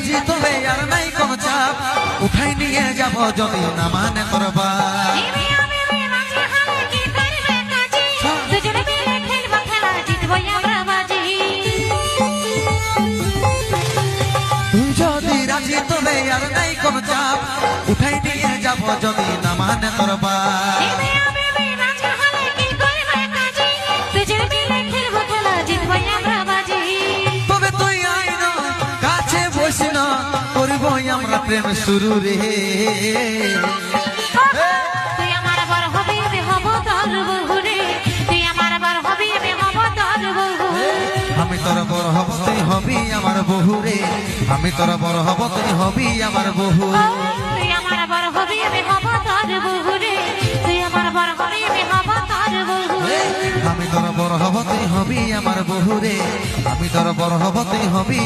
রাজি তবে আর নাই কোন চাপ উঠাই নিয়ে যাব যদি না মানে তোর বাপ তুই যদি রাজি তবে আর নাই কোন চাপ উঠাই নিয়ে যাব যদি না মানে তোর বাপ তবে তুই আইন কাছে বসি না করব আমরা প্রেম শুরু রে তুই আমার বড় হবি আমি হব তোর বহু রে তুই আমার বড় হবি আমি হব তোর বহু আমি তোর বড় হব তুই হবি আমার বহু রে আমি তোর বড় হব তুই হবি আমার বহু তুই আমার বড় হবি আমি হব তোর বহু রে তুই আমার বড় হবি আমি হব তোর বহু আমি তোর বড় হব তুই হবি আমার বহু রে আমি তোর বড় হব তুই হবি